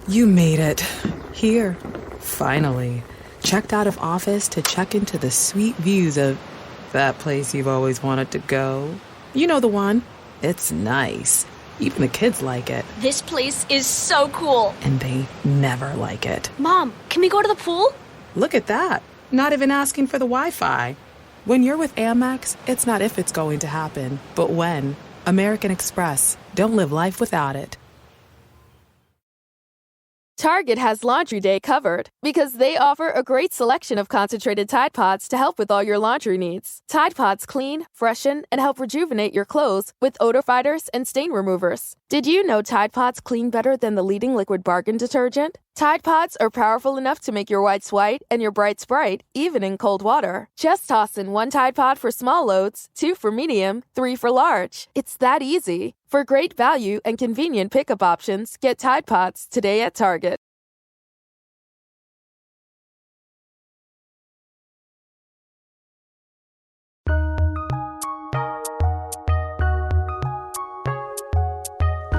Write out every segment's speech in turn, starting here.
You made it. Here. Finally. Checked out of office to check into the sweet views of that place you've always wanted to go. You know the one. It's nice. Even the kids like it. This place is so cool. And they never like it. Mom, can we go to the pool? Look at that. Not even asking for the Wi-Fi. When you're with Amex, it's not if it's going to happen, but when. American Express. Don't live life without it. Target has Laundry Day covered because they offer a great selection of concentrated Tide Pods to help with all your laundry needs. Tide Pods clean, freshen, and help rejuvenate your clothes with odor fighters and stain removers. Did you know Tide Pods clean better than the leading liquid bargain detergent? Tide Pods are powerful enough to make your whites white and your brights bright, even in cold water. Just toss in 1 Tide Pod for small loads, 2 for medium, 3 for large. It's that easy. For great value and convenient pickup options, get Tide Pods today at Target.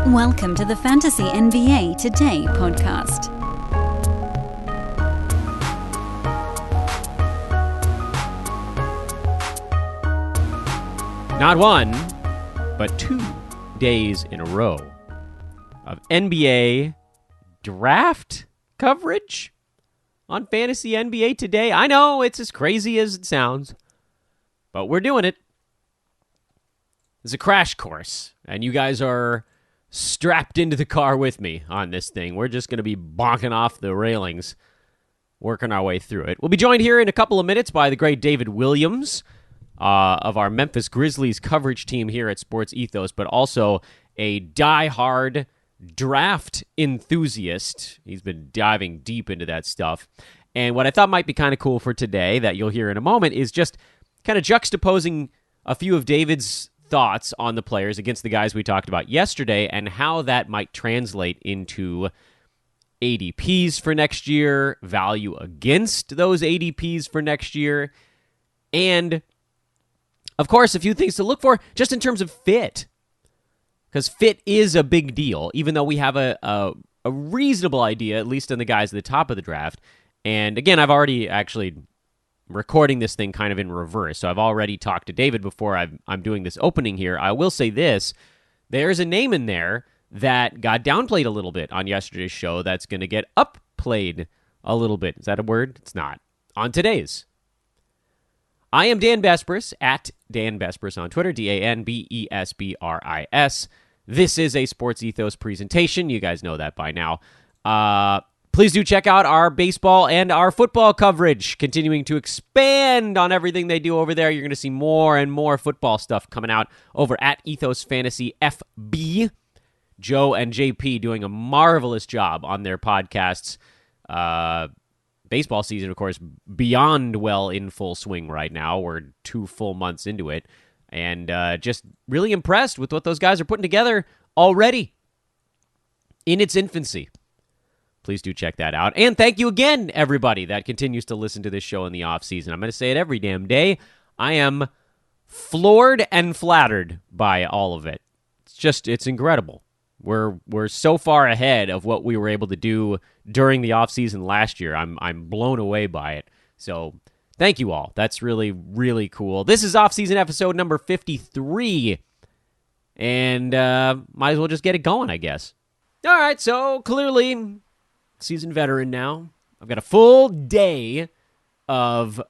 Welcome to the Fantasy NBA Today podcast. Not one, but 2 days in a row of NBA draft coverage on Fantasy NBA Today. I know it's as crazy as it sounds, but we're doing it. It's a crash course, and you guys are strapped into the car with me on this thing. We're just going to be bonking off the railings, working our way through it. We'll be joined here in a couple of minutes by the great David Williams of our Memphis Grizzlies coverage team here at Sports Ethos, but also a die-hard draft enthusiast. He's been diving deep into that stuff. And what I thought might be kind of cool for today, that you'll hear in a moment, is just kind of juxtaposing a few of David's thoughts on the players against the guys we talked about yesterday and how that might translate into ADPs for next year, value against those ADPs for next year, and of course, a few things to look for just in terms of fit. Because fit is a big deal, even though we have a reasonable idea, at least on the guys at the top of the draft. And again, I've already actually recording this thing kind of in reverse. So I've already talked to David before I'm doing this opening here. I will say this. There's a name in there that got downplayed a little bit on yesterday's show that's going to get upplayed a little bit. Is that a word? It's not. On today's. I am Dan Besbris, at Dan Besbris on Twitter, DanBesbris. This is a Sports Ethos presentation. You guys know that by now. Please do check out our baseball and our football coverage, continuing to expand on everything they do over there. You're going to see more and more football stuff coming out over at Ethos Fantasy FB. Joe and JP doing a marvelous job on their podcasts. Baseball season, of course, beyond well in full swing right now. We're 2 full months into it. And just really impressed with what those guys are putting together already in its infancy. Please do check that out. And thank you again, everybody that continues to listen to this show in the offseason. I'm going to say it every damn day. I am floored and flattered by all of it. It's incredible. We're so far ahead of what we were able to do during the offseason last year. I'm blown away by it. So thank you all. That's really, really cool. This is offseason episode number 53. And might as well just get it going, I guess. All right, so clearly, seasoned veteran now. I've got a full day of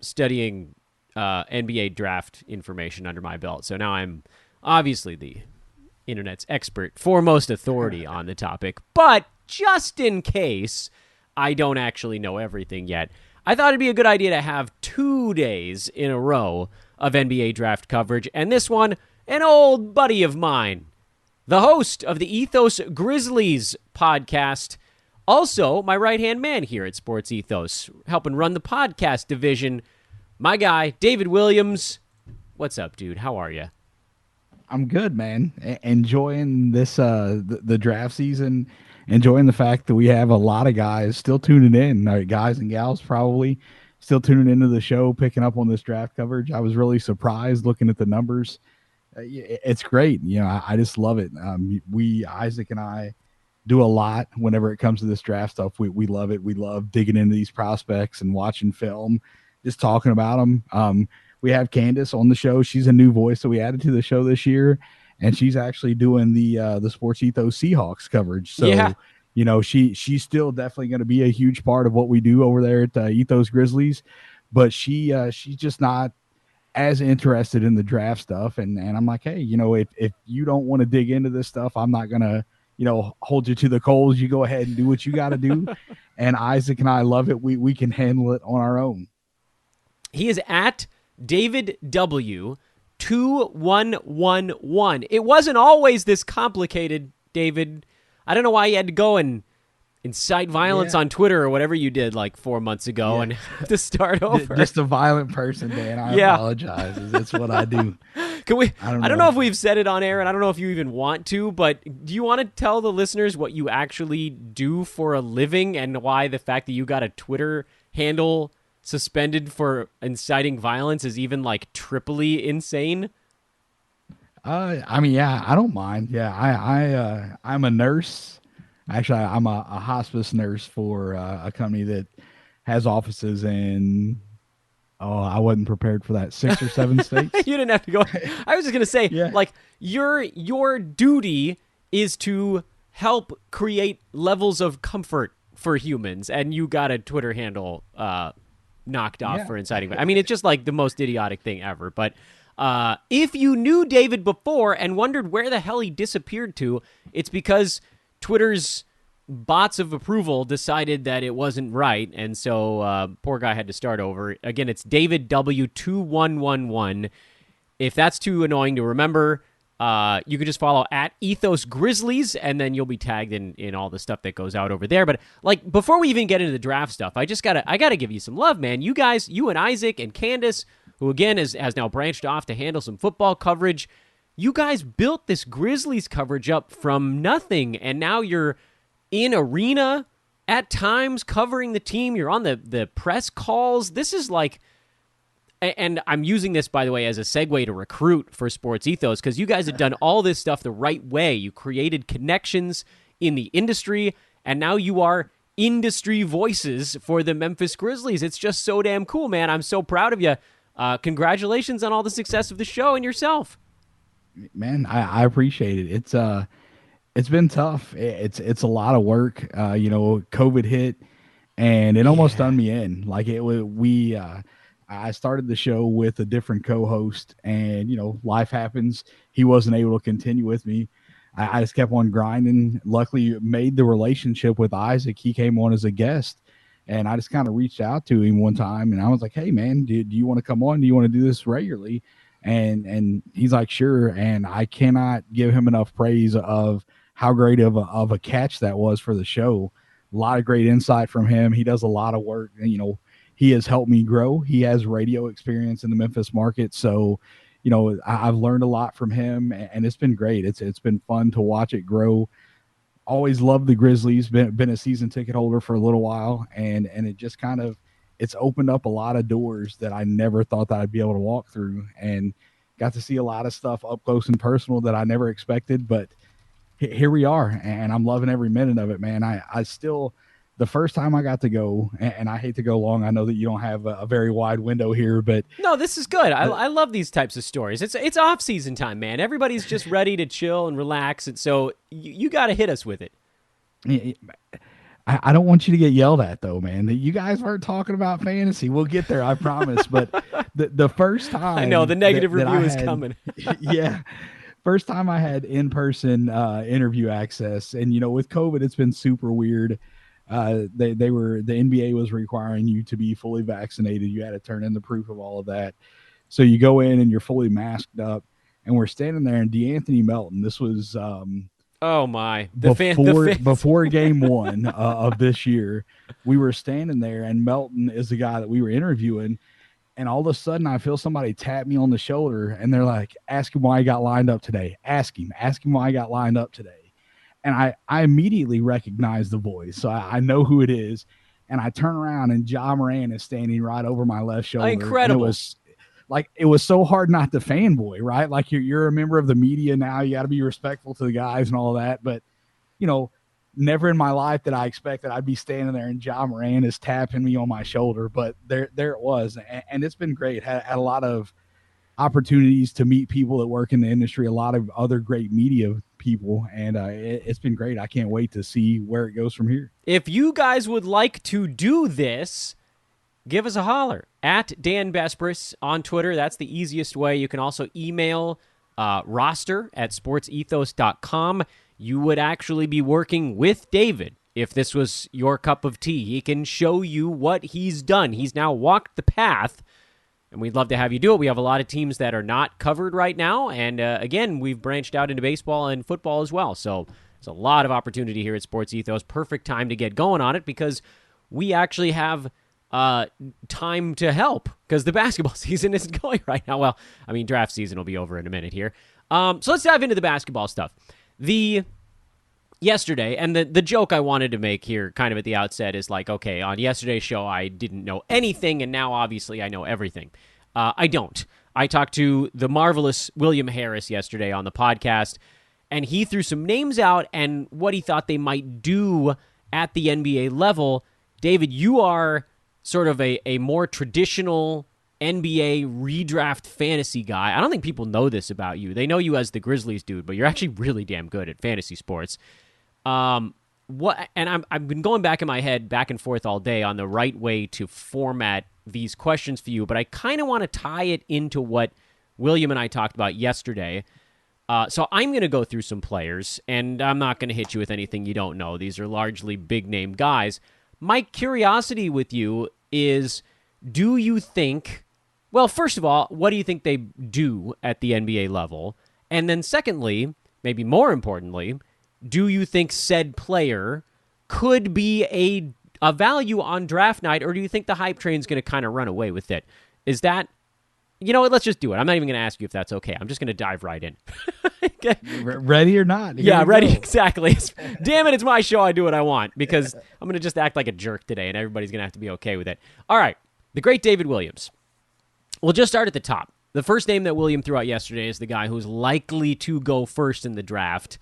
studying NBA draft information under my belt. So now I'm obviously the internet's expert, foremost authority on the topic. But just in case I don't actually know everything yet, I thought it'd be a good idea to have 2 days in a row of NBA draft coverage. And this one, an old buddy of mine, the host of the Ethos Grizzlies podcast, also my right-hand man here at Sports Ethos, helping run the podcast division, my guy, David Williams. What's up, dude? How are you? I'm good, man. Enjoying this, the draft season, enjoying the fact that we have a lot of guys still tuning in, guys and gals probably still tuning into the show, picking up on this draft coverage. I was really surprised looking at the numbers. It's great. You know, I just love it. Isaac and I, do a lot whenever it comes to this draft stuff. We love it. We love digging into these prospects and watching film, just talking about them. We have Candace on the show. She's a new voice that we added to the show this year, and she's actually doing the Sports Ethos Seahawks coverage. So, Yeah. she's still definitely going to be a huge part of what we do over there at Ethos Grizzlies, but she's just not as interested in the draft stuff. And I'm like, hey, if you don't want to dig into this stuff, I'm not going to, hold you to the coals. You go ahead and do what you got to do. And Isaac and I love it. We can handle it on our own. He is at David W 2111. It wasn't always this complicated, David. I don't know why you had to go and incite violence on Twitter or whatever you did like 4 months ago and have to start over. Just a violent person, Dan. I apologize. That's what I do. Can we? I don't know if we've said it on air, and I don't know if you even want to, but do you want to tell the listeners what you actually do for a living and why the fact that you got a Twitter handle suspended for inciting violence is even like triply insane? I don't mind. Yeah, I'm a nurse. Actually, I'm a hospice nurse for a company that has offices in, I wasn't prepared for that, 6 or 7 states. You didn't have to go. I was just going to say, like, your duty is to help create levels of comfort for humans, and you got a Twitter handle knocked off for inciting. I mean, it's just like the most idiotic thing ever. But if you knew David before and wondered where the hell he disappeared to, it's because Twitter's bots of approval decided that it wasn't right, and so poor guy had to start over. Again, it's David W2111. If that's too annoying to remember, you could just follow at Ethos Grizzlies, and then you'll be tagged in all the stuff that goes out over there. But like before we even get into the draft stuff, I gotta give you some love, man. You guys, you and Isaac and Candace, who again has now branched off to handle some football coverage. You guys built this Grizzlies coverage up from nothing, and now you're in arena at times covering the team. You're on the press calls. This is like, and I'm using this, by the way, as a segue to recruit for Sports Ethos, because you guys have done all this stuff the right way. You created connections in the industry, and now you are industry voices for the Memphis Grizzlies. It's just so damn cool, man. I'm so proud of you. Congratulations on all the success of the show and yourself. Man, I appreciate it. It's been tough. It's a lot of work. COVID hit, and it almost done me in. Like I started the show with a different co-host, and life happens. He wasn't able to continue with me. I just kept on grinding. Luckily, made the relationship with Isaac. He came on as a guest, and I just kind of reached out to him one time, and I was like, "Hey, man, do you want to come on? Do you want to do this regularly?" And he's like, "Sure." And I cannot give him enough praise of how great of a catch that was for the show. A lot of great insight from him. He does a lot of work, and he has helped me grow. He has radio experience in the Memphis market, so I've learned a lot from him, and it's been great. It's been fun to watch it grow. Always loved the Grizzlies. Been a season ticket holder for a little while, and it just kind of, it's opened up a lot of doors that I never thought that I'd be able to walk through, and got to see a lot of stuff up close and personal that I never expected. But here we are, and I'm loving every minute of it, man. I still, the first time I got to go, and I hate to go long, I know that you don't have a very wide window here, but no, this is good. I love these types of stories. It's off season time, man. Everybody's just ready to chill and relax, and so you got to hit us with it. I don't want you to get yelled at, though, man. You guys weren't talking about fantasy. We'll get there, I promise. But the first time, I know the negative review is coming. Yeah. First time I had in-person interview access, and with COVID, it's been super weird. The NBA was requiring you to be fully vaccinated. You had to turn in the proof of all of that. So you go in and you're fully masked up, and we're standing there, and DeAnthony Melton. This was oh my, before game one of this year, we were standing there, and Melton is the guy that we were interviewing. And all of a sudden, I feel somebody tap me on the shoulder, and they're like, "Ask him why he got lined up today. Ask him why he got lined up today." And I immediately recognize the voice, so I know who it is. And I turn around, and Ja Moran is standing right over my left shoulder. Incredible! It was so hard not to fanboy, right? Like you're a member of the media now, you got to be respectful to the guys and all that. But never in my life did I expect that I'd be standing there and Ja Morant is tapping me on my shoulder, but there it was. And it's been great. Had a lot of opportunities to meet people that work in the industry, a lot of other great media people, and it's been great. I can't wait to see where it goes from here. If you guys would like to do this, give us a holler at Dan Bespris on Twitter. That's the easiest way. You can also email roster@sportsethos.com. You would actually be working with David if this was your cup of tea. He can show you what he's done. He's now walked the path, and we'd love to have you do it. We have a lot of teams that are not covered right now, and again, we've branched out into baseball and football as well, so there's a lot of opportunity here at Sports Ethos. Perfect time to get going on it because we actually have time to help because the basketball season isn't going right now. Well, I mean, draft season will be over in a minute here. So let's dive into the basketball stuff. Yesterday, and the joke I wanted to make here kind of at the outset is like, okay, on yesterday's show, I didn't know anything, and now obviously I know everything. I don't. I talked to the marvelous William Harris yesterday on the podcast, and he threw some names out and what he thought they might do at the NBA level. David, you are sort of a more traditional NBA redraft fantasy guy. I don't think people know this about you. They know you as the Grizzlies dude, but you're actually really damn good at fantasy sports. I've been going back in my head back and forth all day on the right way to format these questions for you, but I kind of want to tie it into what William and I talked about yesterday. So I'm going to go through some players, and I'm not going to hit you with anything you don't know. These are largely big-name guys. My curiosity with you is, do you think... Well, first of all, what do you think they do at the NBA level? And then secondly, maybe more importantly, do you think said player could be a value on draft night, or do you think the hype train's going to kind of run away with it? Is that... You know what? Let's just do it. I'm not even going to ask you if that's okay. I'm just going to dive right in. Okay. Ready or not? Yeah, ready. Exactly. Damn it, it's my show. I do what I want because I'm going to just act like a jerk today, and everybody's going to have to be okay with it. All right. The great David Williams. We'll just start at the top. The first name that William threw out yesterday is the guy who's likely to go first in the draft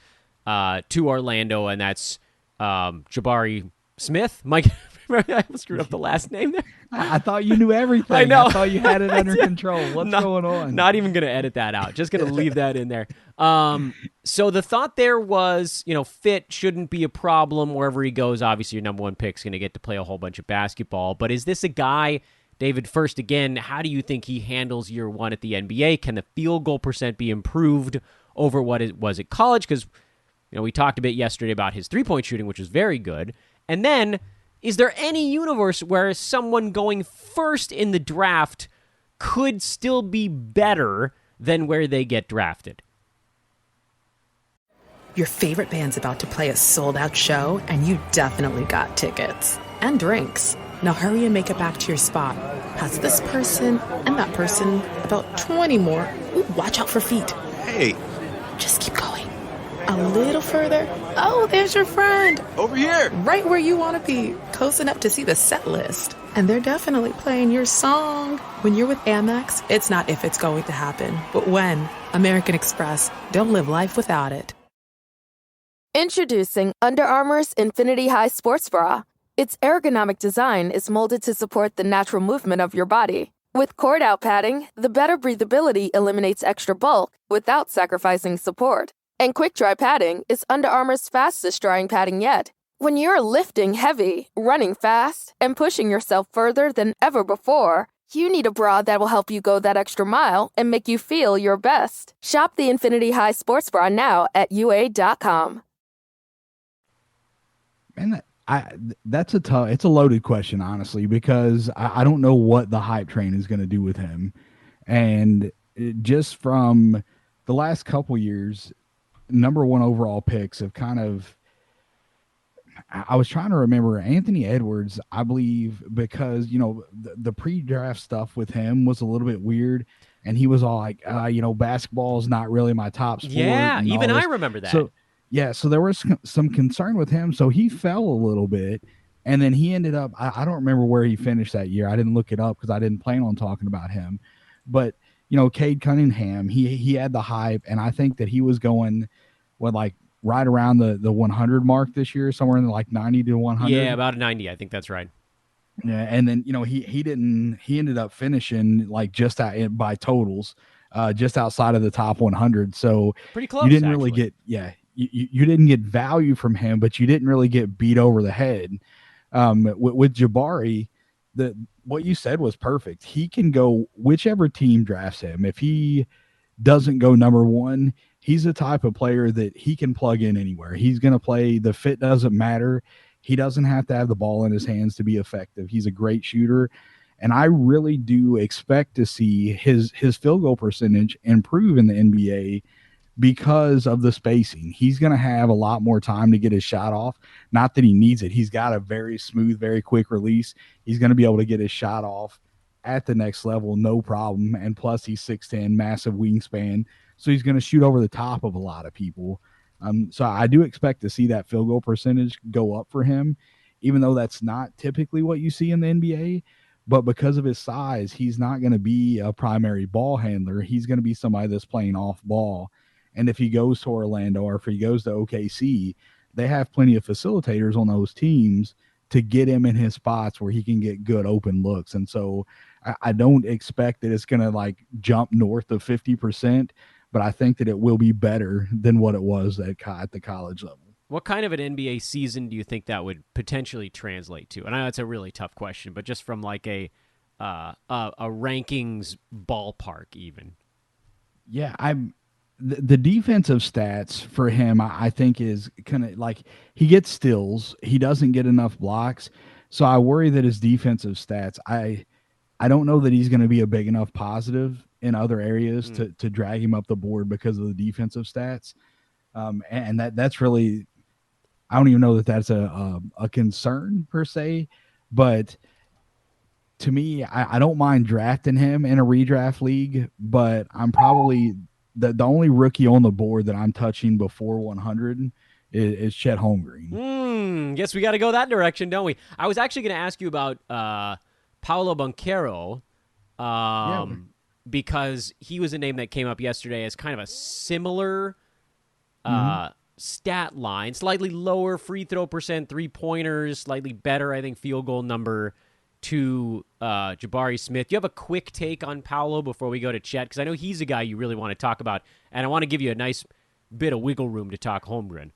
to Orlando, and that's Jabari Smith. Mike, I screwed up the last name there. I thought you knew everything. I know. I thought you had it under control. What's going on? Not even going to edit that out. Just going to leave that in there. So the thought there was, fit shouldn't be a problem wherever he goes. Obviously, your number one pick's going to get to play a whole bunch of basketball. But is this a guy, David, first again, how do you think he handles year one at the NBA? Can the field goal percent be improved over what it was at college? Because, we talked a bit yesterday about his three-point shooting, which was very good. And then, is there any universe where someone going first in the draft could still be better than where they get drafted? Your favorite band's about to play a sold-out show, and you definitely got tickets. And drinks. Now hurry and make it back to your spot. Past this person and that person, about 20 more. Ooh, watch out for feet. Hey! Just keep going. A little further. Oh, there's your friend. Over here! Right where you want to be. Close enough to see the set list. And they're definitely playing your song. When you're with Amex, it's not if it's going to happen, but when. American Express. Don't live life without it. Introducing Under Armour's Infinity High Sports Bra. Its ergonomic design is molded to support the natural movement of your body. With cord-out padding, the better breathability eliminates extra bulk without sacrificing support. And quick-dry padding is Under Armour's fastest-drying padding yet. When you're lifting heavy, running fast, and pushing yourself further than ever before, you need a bra that will help you go that extra mile and make you feel your best. Shop the Infinity High Sports Bra now at UA.com. Man, that's it's a loaded question, honestly, because I don't know what the hype train is going to do with him. And just from the last couple years, number one overall picks have kind of, I was trying to remember Anthony Edwards, I believe, because, the pre-draft stuff with him was a little bit weird. And he was all like, basketball is not really my top sport. Yeah, even I remember that. So there was some concern with him. So he fell a little bit. And then he ended up, I don't remember where he finished that year. I didn't look it up because I didn't plan on talking about him. But, Cade Cunningham, he had the hype. And I think that he was going with like right around the 100 mark this year, somewhere in the, like 90 to 100. Yeah, about a 90. I think that's right. Yeah, and then he ended up finishing like just out by totals, just outside of the top 100. So Pretty you close, didn't really actually. you didn't get value from him, but you didn't really get beat over the head. With Jabari, what you said was perfect. He can go whichever team drafts him. If he doesn't go number one, he's the type of player that he can plug in anywhere. He's going to play. The fit doesn't matter. He doesn't have to have the ball in his hands to be effective. He's a great shooter. And I really do expect to see his field goal percentage improve in the NBA because of the spacing. He's going to have a lot more time to get his shot off. Not that he needs it. He's got a very smooth, very quick release. He's going to be able to get his shot off at the next level, no problem. And plus, he's 6'10", massive wingspan. So he's going to shoot over the top of a lot of people. So I do expect to see that field goal percentage go up for him, even though that's not typically what you see in the NBA. But because of his size, he's not going to be a primary ball handler. He's going to be somebody that's playing off ball. And if he goes to Orlando or if he goes to OKC, they have plenty of facilitators on those teams to get him in his spots where he can get good open looks. And so I don't expect that it's going to like jump north of 50%, but I think that it will be better than what it was at the college level. What kind of an NBA season do you think that would potentially translate to? And I know it's a really tough question, but just from like a rankings ballpark even. Yeah, the defensive stats for him, I think, is kind of like he gets steals. He doesn't get enough blocks. So I worry that his defensive stats, I don't know that he's going to be a big enough positive in other areas to drag him up the board because of the defensive stats. And that's really, I don't even know that that's a concern per se, but to me, I don't mind drafting him in a redraft league, but I'm probably the only rookie on the board that I'm touching before 100 is Chet Holmgren. Yes, we got to go that direction, don't we? I was actually going to ask you about Paulo Bunchero because he was a name that came up yesterday as kind of a similar stat line, slightly lower free throw percent, 3-pointers, slightly better, I think, field goal number to Jabari Smith. You have a quick take on Paulo before we go to Chet? Because I know he's a guy you really want to talk about, and I want to give you a nice bit of wiggle room to talk Holmgren.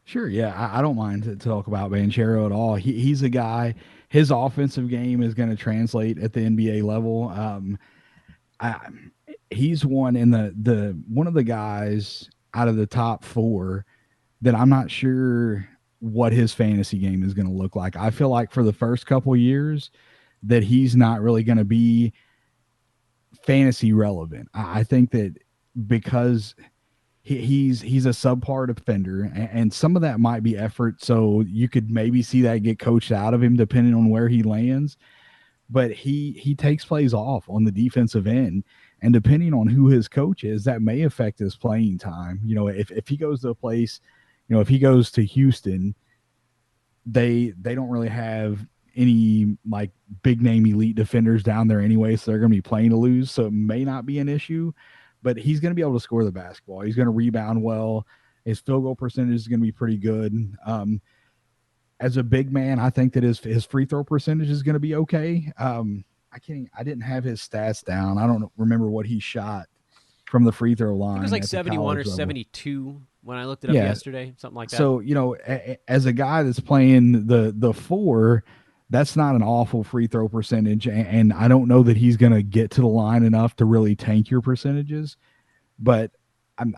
Sure, yeah, I don't mind to talk about Banchero at all. He's a guy. His offensive game is going to translate at the NBA level. He's one in the one of the guys out of the top four that I'm not sure what his fantasy game is going to look like. I feel like for the first couple years that he's not really going to be fantasy relevant. I think that because he's a subpar defender, and some of that might be effort. So you could maybe see that get coached out of him depending on where he lands. But he takes plays off on the defensive end, and depending on who his coach is, that may affect his playing time. You know, if he goes to a place, you know, if he goes to Houston, they don't really have any like big name elite defenders down there anyway, so they're going to be playing to lose. So it may not be an issue, but he's going to be able to score the basketball. He's going to rebound well. His field goal percentage is going to be pretty good. As a big man, I think that his free throw percentage is going to be okay. I didn't have his stats down. I don't remember what he shot from the free throw line. I think it was like 71 or 72 when I looked it up yesterday, something like that. So, you know, as a guy that's playing the four, that's not an awful free throw percentage. And I don't know that he's going to get to the line enough to really tank your percentages. But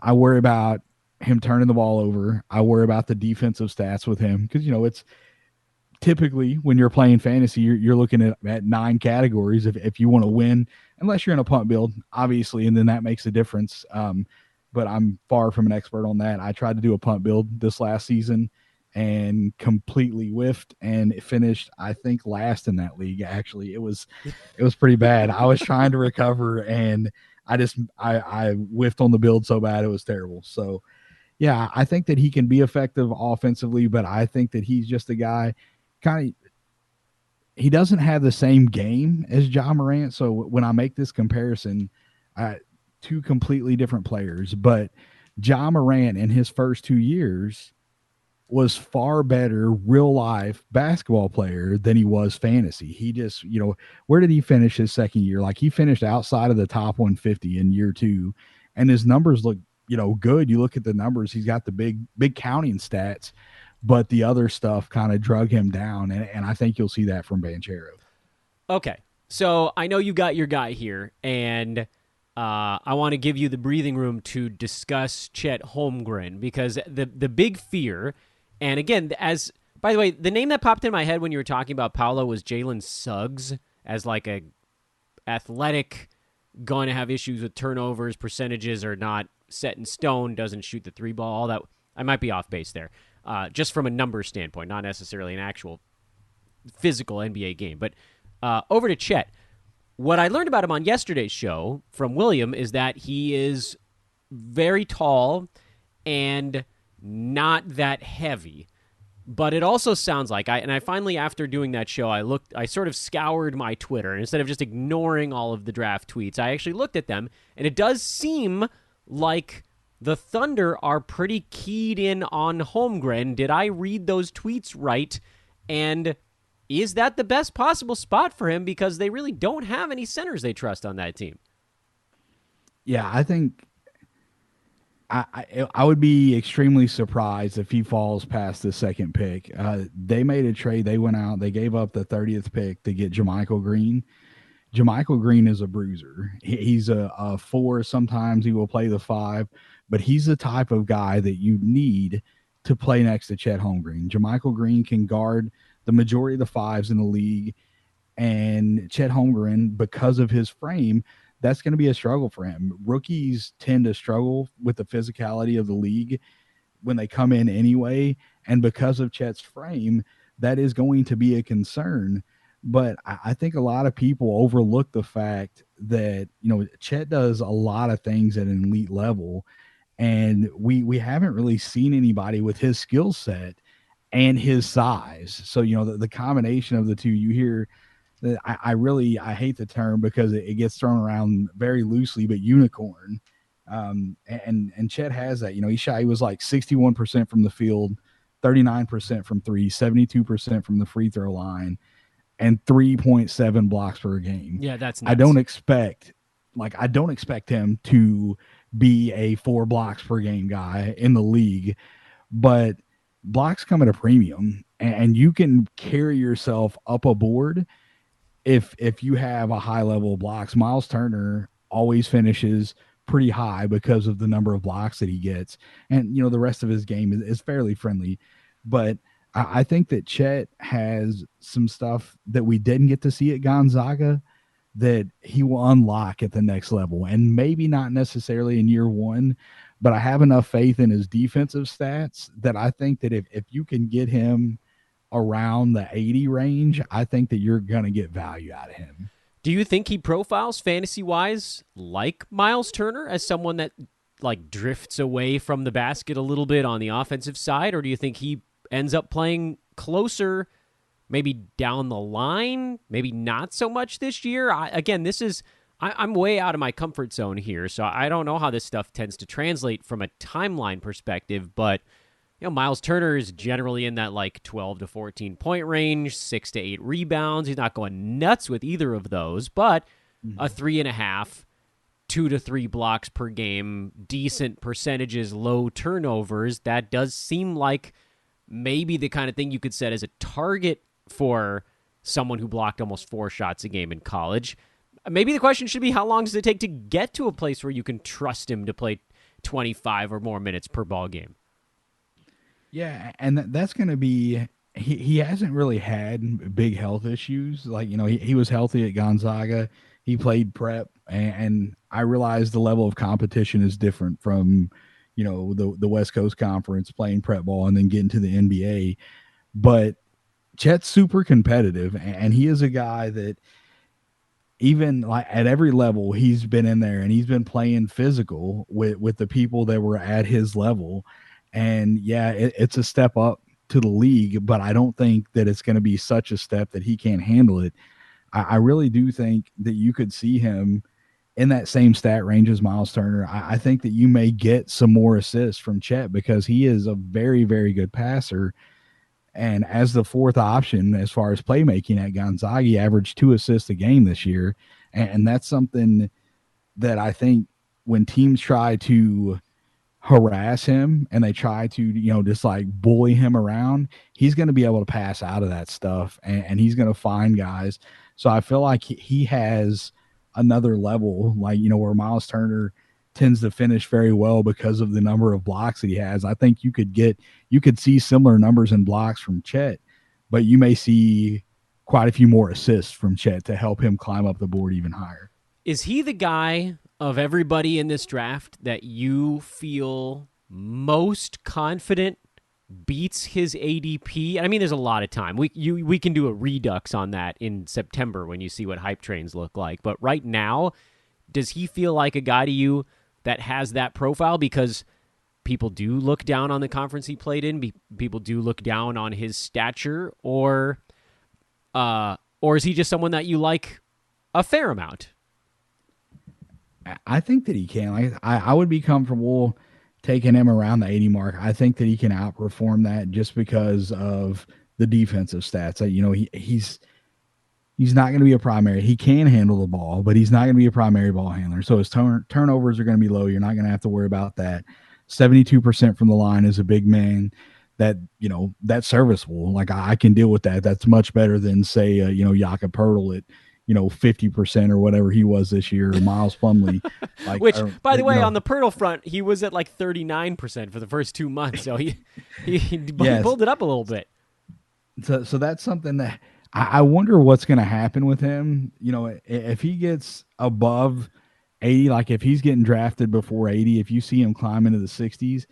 I worry about him turning the ball over. I worry about the defensive stats with him because, you know, it's typically when you're playing fantasy, you're looking at 9 categories if you want to win, unless you're in a punt build, obviously, and then that makes a difference. But I'm far from an expert on that. I tried to do a punt build this last season and completely whiffed, and it finished, I think, last in that league. Actually, it was pretty bad. I was trying to recover, and I whiffed on the build so bad it was terrible. So, yeah, I think that he can be effective offensively, but I think that he's just a guy he doesn't have the same game as Ja Morant. So when I make this comparison, 2 completely different players, but Ja Morant in his first 2 years was far better real life basketball player than he was fantasy. He just, where did he finish his second year? Like, he finished outside of the top 150 in year 2, and his numbers look, good. You look at the numbers, he's got the big counting stats, but the other stuff kind of drug him down. And I think you'll see that from Banchero. Okay. So I know you got your guy here, and I want to give you the breathing room to discuss Chet Holmgren, because the big fear, and again, by the way, the name that popped in my head when you were talking about Paulo was Jalen Suggs, as like a athletic, going to have issues with turnovers, percentages are not set in stone, doesn't shoot the three ball, all that. I might be off base there, just from a numbers standpoint, not necessarily an actual physical NBA game. But over to Chet. What I learned about him on yesterday's show from William is that he is very tall and not that heavy. But it also sounds like, I finally, after doing that show, I sort of scoured my Twitter, and instead of just ignoring all of the draft tweets, I actually looked at them, and it does seem like the Thunder are pretty keyed in on Holmgren. Did I read those tweets right? And is that the best possible spot for him? Because they really don't have any centers they trust on that team. Yeah, I think I would be extremely surprised if he falls past the second pick. They made a trade. They went out. They gave up the 30th pick to get JaMychal Green. JaMychal Green is a bruiser. He's a 4. Sometimes he will play the 5, but he's the type of guy that you need to play next to Chet Holmgren. JaMychal Green can guard the majority of the 5s in the league, and Chet Holmgren, because of his frame, that's going to be a struggle for him. Rookies tend to struggle with the physicality of the league when they come in anyway, and because of Chet's frame, that is going to be a concern. But I think a lot of people overlook the fact that, Chet does a lot of things at an elite level, and we haven't really seen anybody with his skill set and his size. So, the combination of the two, you hear that I hate the term because it gets thrown around very loosely, but unicorn. And Chet has that. He was like 61% from the field, 39% from 3, 72% from the free throw line, and 3.7 blocks per game. Yeah, that's nuts. I don't expect him to be a 4 blocks per game guy in the league, but blocks come at a premium, and you can carry yourself up a board if you have a high level of blocks. Miles Turner always finishes pretty high because of the number of blocks that he gets, and the rest of his game is fairly friendly. But I think that Chet has some stuff that we didn't get to see at Gonzaga that he will unlock at the next level, and maybe not necessarily in year 1, but I have enough faith in his defensive stats that I think that if you can get him around the 80 range, I think that you're going to get value out of him. Do you think he profiles fantasy-wise like Miles Turner, as someone that like drifts away from the basket a little bit on the offensive side, or do you think he ends up playing closer, maybe down the line, maybe not so much this year? I'm way out of my comfort zone here, so I don't know how this stuff tends to translate from a timeline perspective, but Miles Turner is generally in that like 12 to 14 point range, 6 to 8 rebounds. He's not going nuts with either of those, but a 3.5, 2 to 3 blocks per game, decent percentages, low turnovers. That does seem like maybe the kind of thing you could set as a target for someone who blocked almost 4 shots a game in college. Maybe the question should be, how long does it take to get to a place where you can trust him to play 25 or more minutes per ball game? Yeah, and that's going to be he hasn't really had big health issues. Like, he was healthy at Gonzaga. He played prep, and I realize the level of competition is different from, the West Coast Conference, playing prep ball and then getting to the NBA. But Chet's super competitive, and he is a guy that even like at every level he's been in there, and he's been playing physical with the people that were at his level. And yeah, it's a step up to the league, but I don't think that it's going to be such a step that he can't handle it. I really do think that you could see him in that same stat range as Miles Turner. I think that you may get some more assists from Chet because he is a very, very good passer. And as the fourth option, as far as playmaking at Gonzaga, he averaged 2 assists a game this year. And that's something that I think when teams try to harass him and they try to, just like bully him around, he's going to be able to pass out of that stuff and he's going to find guys. So I feel like he has another level, like, where Miles Turner tends to finish very well because of the number of blocks that he has. I think you could see similar numbers in blocks from Chet, but you may see quite a few more assists from Chet to help him climb up the board even higher. Is he the guy of everybody in this draft that you feel most confident beats his ADP? I mean, there's a lot of time. We can do a redux on that in September when you see what hype trains look like. But right now, does he feel like a guy to you that has that profile? Because people do look down on the conference he played in. People do look down on his stature, or is he just someone that you like a fair amount? I think that he can. I would be comfortable taking him around the 80 mark. I think that he can outperform that just because of the defensive stats. He's not going to be a primary. He can handle the ball, but he's not going to be a primary ball handler. So his turnovers are going to be low. You're not going to have to worry about that. 72% from the line is a big man that's serviceable. Like I can deal with that. That's much better than say, Jakob Poeltl at 50% or whatever he was this year, or Miles Plumlee. Which, by the way, on the Poeltl front, he was at like 39% for the first 2 months. So he pulled it up a little bit. So that's something that I wonder what's going to happen with him. If he gets above 80, like if he's getting drafted before 80, if you see him climb into the 60s,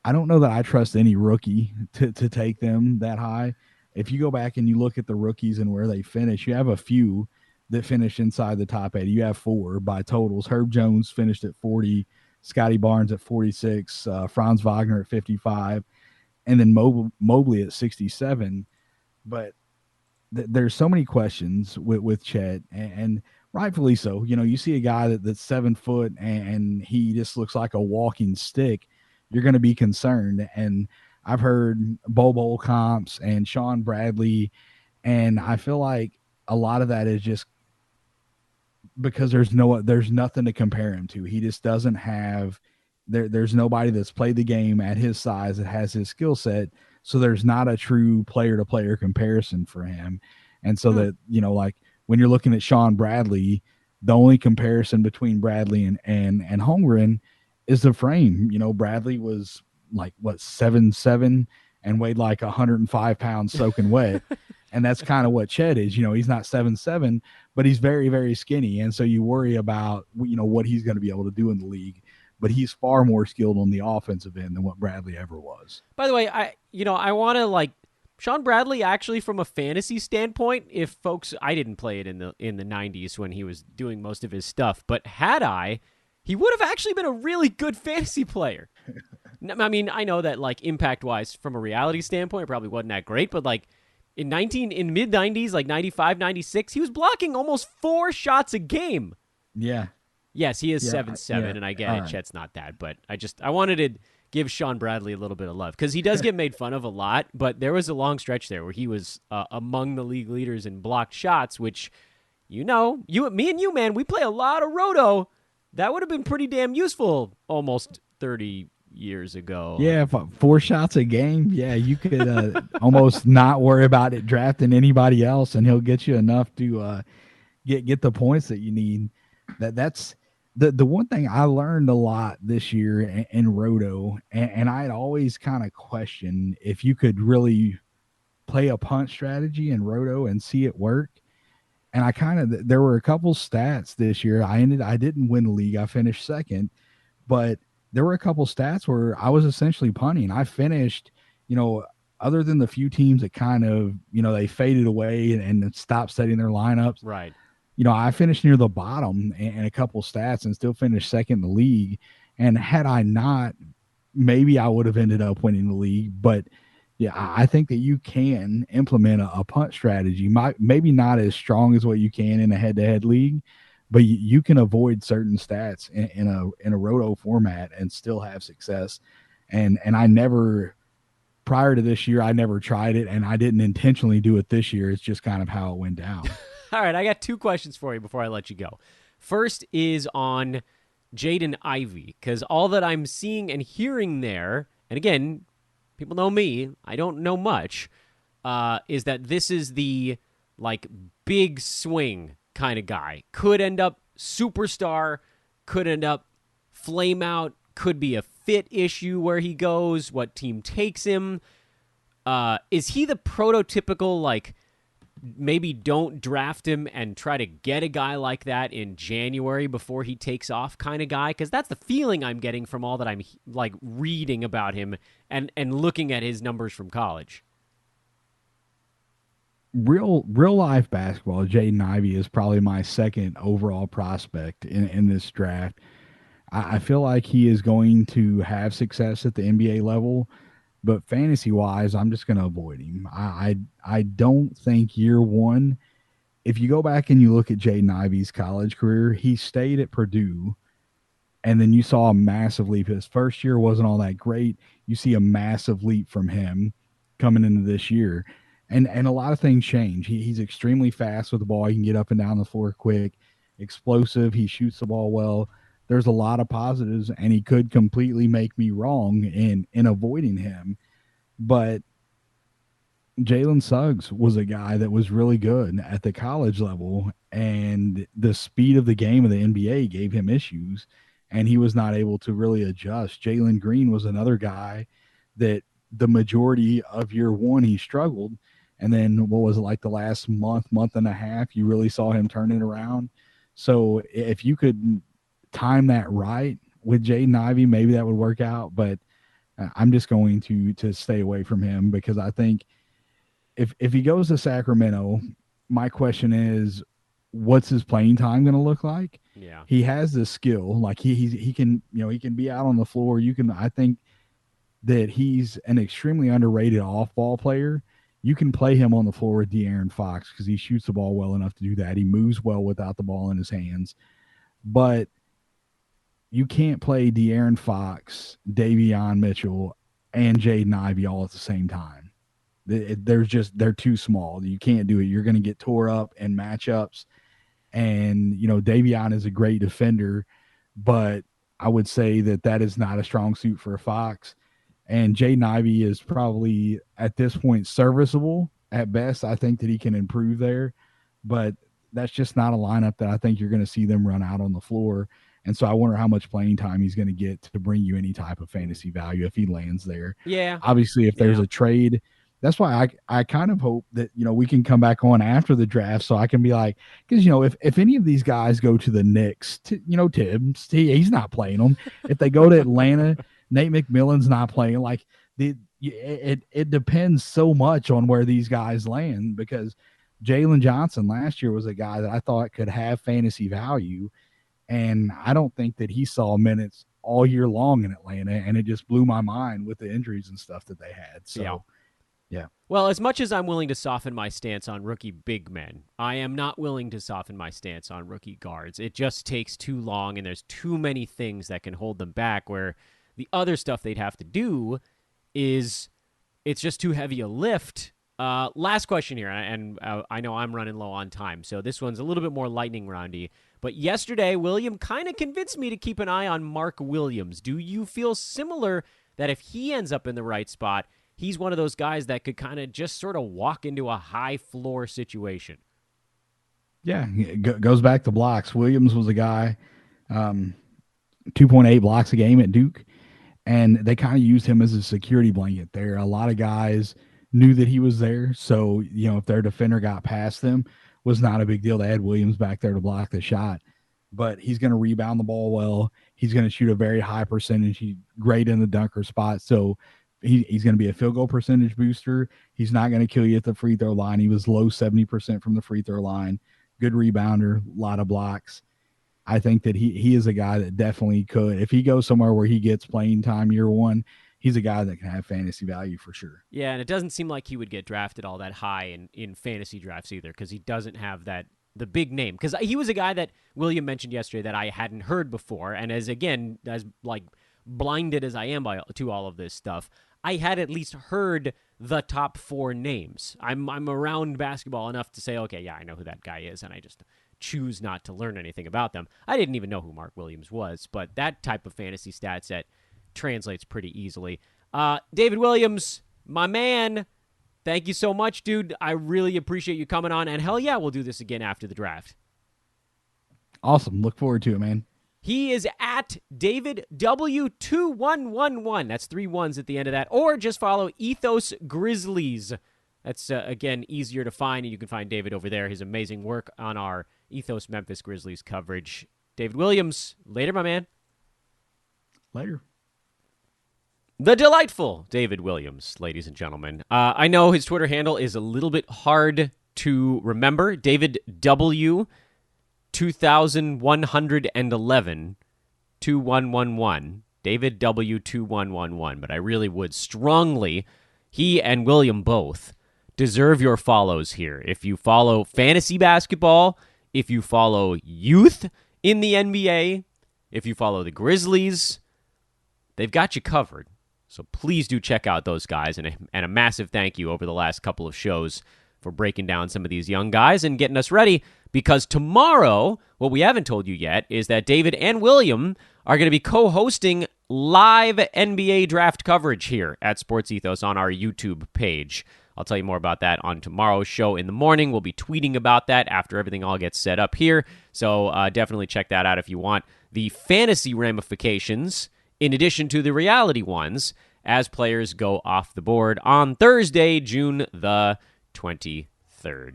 I don't know that I trust any rookie to take them that high. If you go back and you look at the rookies and where they finish, you have a few that finish inside the top 80. You have 4 by totals. Herb Jones finished at 40, Scotty Barnes at 46, Franz Wagner at 55, and then Mobley at 67. But there's so many questions with Chet, and rightfully so. You see a guy that's 7 foot and he just looks like a walking stick, you're going to be concerned. And I've heard Bowl comps and Sean Bradley, and I feel like a lot of that is just because there's nothing to compare him to. He just doesn't have there's nobody that's played the game at his size that has his skill set. So there's not a true player to player comparison for him. And so that, like when you're looking at Sean Bradley, the only comparison between Bradley and Holmgren is the frame. Bradley was like 7'7" and weighed like 105 pounds soaking wet. And that's kind of what Chet is. He's not 7'7", but he's very, very skinny. And so you worry about, what he's going to be able to do in the league. But he's far more skilled on the offensive end than what Bradley ever was. By the way, I want to Sean Bradley, actually, from a fantasy standpoint, if folks, I didn't play it in the 90s when he was doing most of his stuff, but had I, he would have actually been a really good fantasy player. I mean, I know that impact-wise, from a reality standpoint, it probably wasn't that great, but in mid-90s, 95, 96, he was blocking almost 4 shots a game. Yeah. Yes, he is 7'7", and I get it. Chet's not that, but I wanted to give Sean Bradley a little bit of love because he does get made fun of a lot, but there was a long stretch there where he was among the league leaders in blocked shots, which, me and you, man, we play a lot of roto. That would have been pretty damn useful almost 30 years ago. Yeah, 4 shots a game. Yeah, you could almost not worry about it drafting anybody else, and he'll get you enough to get the points that you need. That's the one thing I learned a lot this year in roto, and I'd always kind of questioned if you could really play a punt strategy in roto and see it work. And there were a couple stats this year. I didn't win the league. I finished second, but there were a couple stats where I was essentially punting. I finished, other than the few teams that kind of, they faded away and stopped setting their lineups. Right. I finished near the bottom in a couple stats and still finished second in the league. And had I not, maybe I would have ended up winning the league. But yeah, I think that you can implement a punt strategy. Maybe not as strong as what you can in a head-to-head league, but you can avoid certain stats in a roto format and still have success. And I never, prior to this year, I never tried it, and I didn't intentionally do it this year. It's just kind of how it went down. All right, I got 2 questions for you before I let you go. First is on Jaden Ivey, because all that I'm seeing and hearing there, and again, people know me, I don't know much, is that this is the like big swing kind of guy. Could end up superstar, could end up flame out, could be a fit issue where he goes, what team takes him. Is he the prototypical, like, maybe don't draft him and try to get a guy like that in January before he takes off kind of guy? Because that's the feeling I'm getting from all that I'm like reading about him and looking at his numbers from college. Real life basketball, Jaden Ivey is probably my second overall prospect in this draft. I feel like he is going to have success at the NBA level, but fantasy wise, I'm just going to avoid him. I don't think year one, if you go back and you look at Jaden Ivey's college career, he stayed at Purdue, and then you saw a massive leap. His first year wasn't all that great. You see a massive leap from him coming into this year. And a lot of things change. He's extremely fast with the ball. He can get up and down the floor quick, explosive. He shoots the ball well. There's a lot of positives, and he could completely make me wrong in avoiding him. But Jalen Suggs was a guy that was really good at the college level, and the speed of the game of the NBA gave him issues, and he was not able to really adjust. Jalen Green was another guy that the majority of year one he struggled, and then what was it, like the last month and a half, you really saw him turn it around. So if you could time that right with Jaden Ivey, maybe that would work out. But I'm just going to stay away from him, because I think if he goes to Sacramento, my question is, what's his playing time going to look like? Yeah, he has the skill, like he can, he can be out on the floor. I think that he's an extremely underrated off-ball player. You can play him on the floor with De'Aaron Fox because he shoots the ball well enough to do that. He moves well without the ball in his hands. But you can't play De'Aaron Fox, Davion Mitchell, and Jaden Ivey all at the same time. They're too small. You can't do it. You're going to get tore up in matchups. And, Davion is a great defender, but I would say that is not a strong suit for a Fox. And Jaden Ivey is probably at this point serviceable at best. I think that he can improve there, but that's just not a lineup that I think you're going to see them run out on the floor. And so I wonder how much playing time he's going to get to bring you any type of fantasy value if he lands there. Yeah. Obviously, if there's a trade, that's why I kind of hope that, we can come back on after the draft so I can be like, because, if any of these guys go to the Knicks, Tibbs, he's not playing them. If they go to Atlanta, Nate McMillan's not playing. Like, it depends so much on where these guys land, because Jalen Johnson last year was a guy that I thought could have fantasy value, and I don't think that he saw minutes all year long in Atlanta, and it just blew my mind with the injuries and stuff that they had. So, yeah. Well, as much as I'm willing to soften my stance on rookie big men, I am not willing to soften my stance on rookie guards. It just takes too long, and there's too many things that can hold them back, where the other stuff they'd have to do is it's just too heavy a lift. Last question here, and I know I'm running low on time, so this one's a little bit more lightning roundy. But yesterday, William kind of convinced me to keep an eye on Mark Williams. Do you feel similar that if he ends up in the right spot, he's one of those guys that could kind of just sort of walk into a high floor situation? Yeah, it goes back to blocks. Williams was a guy, 2.8 blocks a game at Duke, and they kind of used him as a security blanket there. A lot of guys knew that he was there, so if their defender got past them, was not a big deal. They had Williams back there to block the shot, but he's going to rebound the ball well. He's going to shoot a very high percentage. He's great in the dunker spot, so he's going to be a field goal percentage booster. He's not going to kill you at the free throw line. He was low 70% from the free throw line. Good rebounder, a lot of blocks. I think that he is a guy that definitely could, if he goes somewhere where he gets playing time year one, he's a guy that can have fantasy value for sure. Yeah, and it doesn't seem like he would get drafted all that high in fantasy drafts either, because he doesn't have that the big name, because he was a guy that William mentioned yesterday that I hadn't heard before, and as like blinded as I am to all of this stuff, I had at least heard the top 4 names. I'm around basketball enough to say, okay, yeah, I know who that guy is, and I just choose not to learn anything about them. I didn't even know who Mark Williams was, but that type of fantasy stat set translates pretty easily. David Williams, my man, thank you so much, dude. I really appreciate you coming on, and hell yeah, we'll do this again after the draft. Awesome. Look forward to it, man. He is at David W2111. That's 3 1s at the end of that. Or just follow Ethos Grizzlies. That's, again, easier to find, and you can find David over there. His amazing work on our Ethos Memphis Grizzlies coverage. David Williams, later, my man. Later. The delightful David Williams, ladies and gentlemen. I know his Twitter handle is a little bit hard to remember. David W. 2111 2111. David W. 2111. But I really would strongly, he and William both deserve your follows here. If you follow fantasy basketball, if you follow youth in the NBA, if you follow the Grizzlies, they've got you covered. So please do check out those guys, and a massive thank you over the last couple of shows for breaking down some of these young guys and getting us ready, because tomorrow, what we haven't told you yet, is that David and William are going to be co-hosting live NBA draft coverage here at Sports Ethos on our YouTube page. I'll tell you more about that on tomorrow's show in the morning. We'll be tweeting about that after everything all gets set up here, so definitely check that out if you want the fantasy ramifications in addition to the reality ones as players go off the board on Thursday, June the 23rd.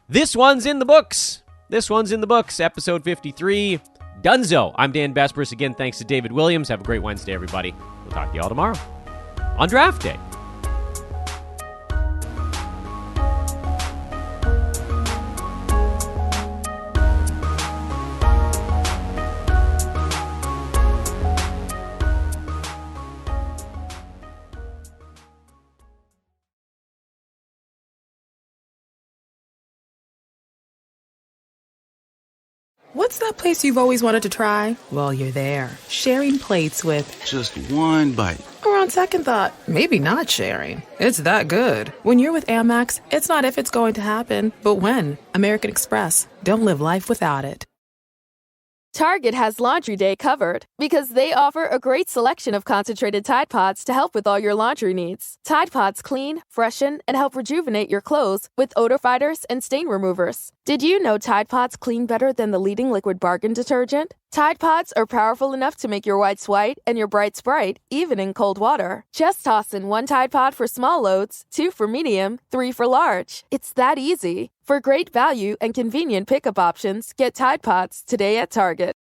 This one's in the books. Episode 53. Dunzo. I'm Dan Besbris. Again, thanks to David Williams. Have a great Wednesday, everybody. We'll talk to you all tomorrow on draft day. What's that place you've always wanted to try? Well, you're there, sharing plates with... Just one bite. Or on second thought, maybe not sharing. It's that good. When you're with Amex, it's not if it's going to happen, but when. American Express. Don't live life without it. Target has Laundry Day covered because they offer a great selection of concentrated Tide Pods to help with all your laundry needs. Tide Pods clean, freshen, and help rejuvenate your clothes with odor fighters and stain removers. Did you know Tide Pods clean better than the leading liquid bargain detergent? Tide Pods are powerful enough to make your whites white and your brights bright, even in cold water. Just toss in 1 Tide Pod for small loads, 2 for medium, 3 for large. It's that easy. For great value and convenient pickup options, get Tide Pods today at Target.